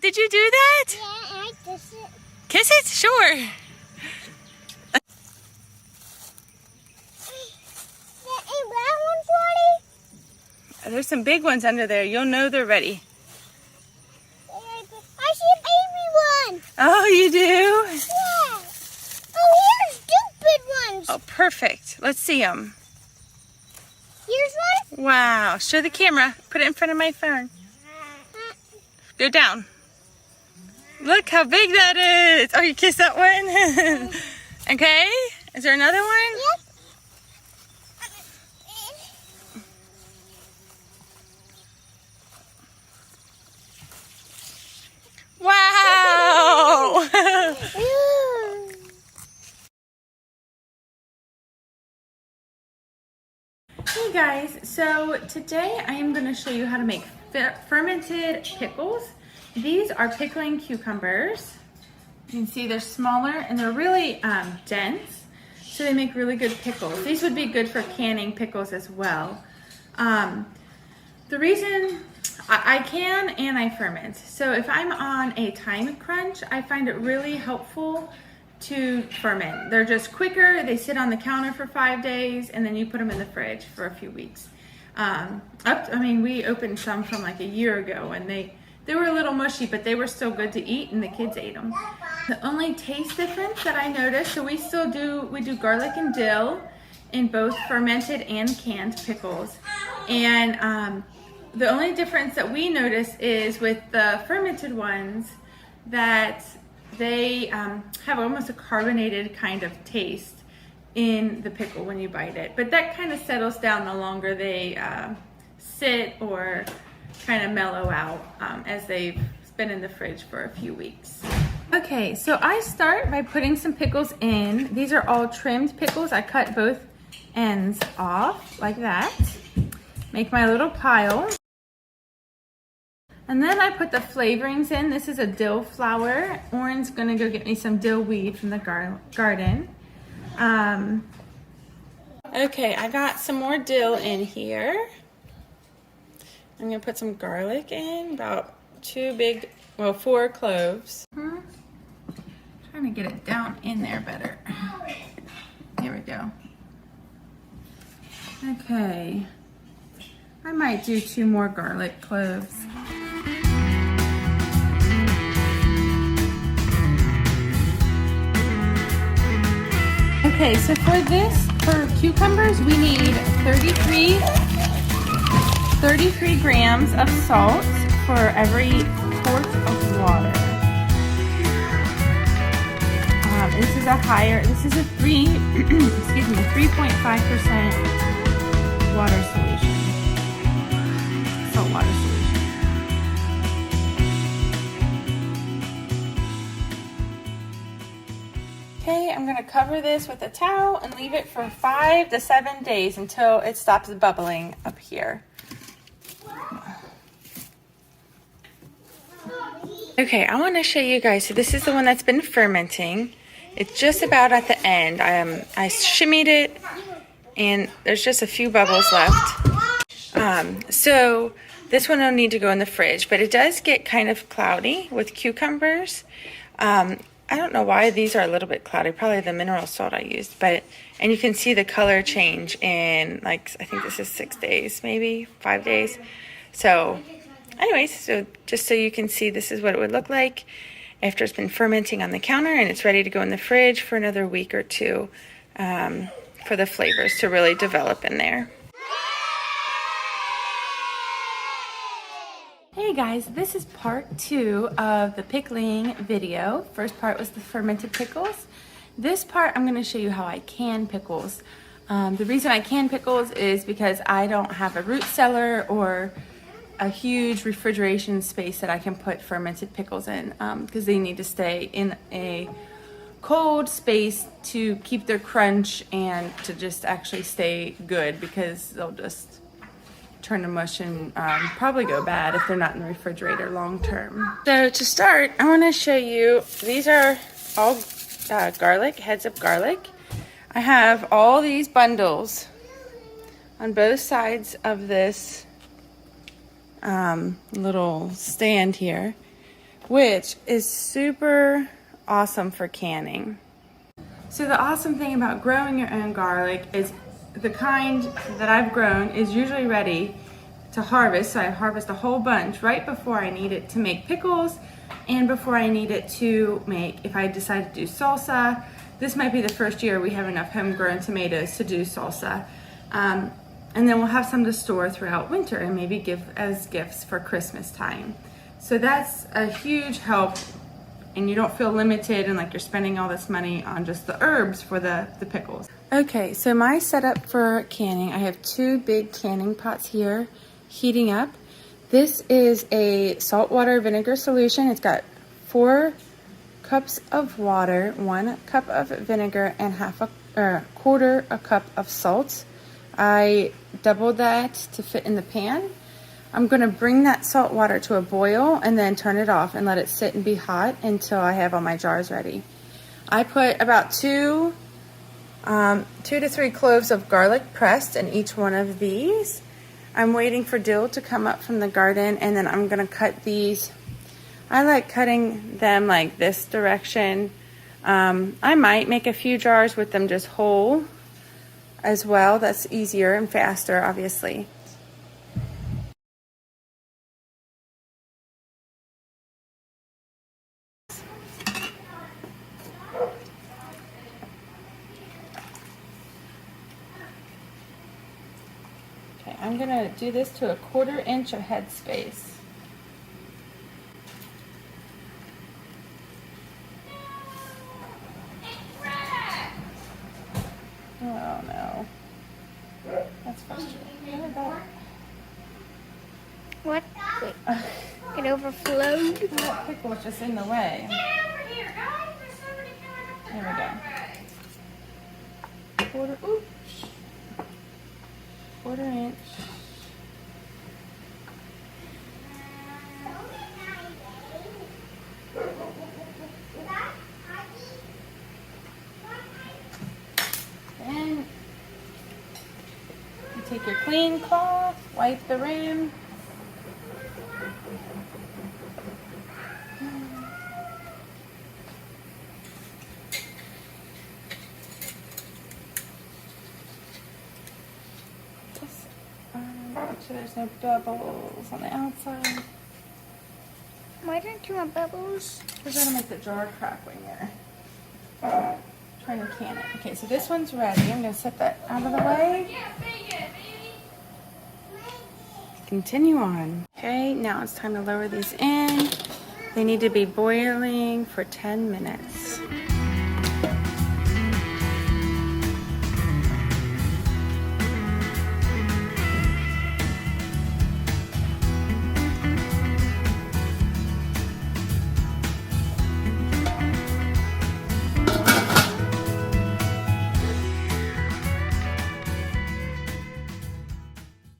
Did you do that? Yeah, I kiss it. Kiss it? Sure. Any brown ones ready? There's some big ones under there. You'll know they're ready. I see a baby one. Oh, you do? Yeah. Oh, here's two big ones. Oh, perfect. Let's see them. Here's one. Wow. Show the camera. Put it in front of my phone. Go down. Look how big that is. Oh, you kissed that one? Okay. Is there another one? Yep. Wow. Hey guys, so today I am going to show you how to make fermented pickles. These are pickling cucumbers. You can see they're smaller and they're really dense, so they make really good pickles. These would be good for canning pickles as well. The reason I can and I ferment. So if I'm on a time crunch, I find it really helpful to ferment. They're just quicker. They sit on the counter for 5 days and then you put them in the fridge for a few weeks. We opened some from like a year ago and they were a little mushy, but they were still good to eat and the kids ate them. The only taste difference that I noticed, so we do garlic and dill in both fermented and canned pickles. And the only difference that we notice is with the fermented ones that they have almost a carbonated kind of taste in the pickle when you bite it. But that kind of settles down the longer they sit or kind of mellow out as they've been in the fridge for a few weeks. Okay, so I start by putting some pickles in. These are all trimmed pickles. I cut both ends off like that. Make my little pile. And then I put the flavorings in. This is a dill flower. Oren's gonna go get me some dill weed from the garden. Okay, I got some more dill in here. I'm gonna put some garlic in, about 4 cloves. Trying to get it down in there better. There we go. Okay, I might do 2 more garlic cloves. Okay, so for cucumbers, we need 33 grams of salt for every quart of water. This is a 3.5% water solution, salt water solution. Okay, I'm going to cover this with a towel and leave it for 5 to 7 days until it stops bubbling up here. Okay, I want to show you guys. So this is the one that's been fermenting. It's just about at the end. I shimmied it and there's just a few bubbles left. So this one will need to go in the fridge, but it does get kind of cloudy with cucumbers. I don't know why these are a little bit cloudy, probably the mineral salt I used, and you can see the color change in, like, I think this is 6 days, maybe 5 days. So anyways, so just so you can see, this is what it would look like after it's been fermenting on the counter and it's ready to go in the fridge for another week or 2 for the flavors to really develop in there. Hey guys, this is part 2 of the pickling video. First part was the fermented pickles. This part I'm going to show you how I can pickles. The reason I can pickles is because I don't have a root cellar or a huge refrigeration space that I can put fermented pickles in, because they need to stay in a cold space to keep their crunch and to just actually stay good, because they'll just turn to mush and probably go bad if they're not in the refrigerator long term. So to start, I want to show you, these are all garlic, heads of garlic. I have all these bundles on both sides of this little stand here. which is super awesome for canning. So the awesome thing about growing your own garlic is the kind that I've grown is usually ready to harvest. So I harvest a whole bunch right before I need it to make pickles and before I need it to make, if I decide to do salsa. This might be the first year we have enough homegrown tomatoes to do salsa. And then we'll have some to store throughout winter and maybe give as gifts for Christmas time. So that's a huge help, and you don't feel limited and like you're spending all this money on just the herbs for the pickles. Okay, so my setup for canning, I have 2 big canning pots here heating up. This is a saltwater vinegar solution. It's got 4 cups of water, 1 cup of vinegar, and quarter a cup of salt. I doubled that to fit in the pan. I'm gonna bring that salt water to a boil and then turn it off and let it sit and be hot until I have all my jars ready. I put about 2 to 3 cloves of garlic pressed in each one of these. I'm waiting for dill to come up from the garden, and then I'm gonna cut these. I like cutting them like this direction. I might make a few jars with them just whole as well. That's easier and faster, obviously. Okay, I'm gonna do this to a 1/4 inch of headspace. Oh no. That's frustrating. What? Wait. It overflowed. That pickle was just in the way. Get over here, guys. There's somebody coming up. There we go. 1/4 inch. Then you take your clean cloth, wipe the rim. Make sure there's no bubbles on the outside. Why don't you want bubbles? We're gonna make the jar crack when you're trying to can it. Okay, so this one's ready. I'm gonna set that out of the way. Continue on. Okay, now it's time to lower these in. They need to be boiling for 10 minutes.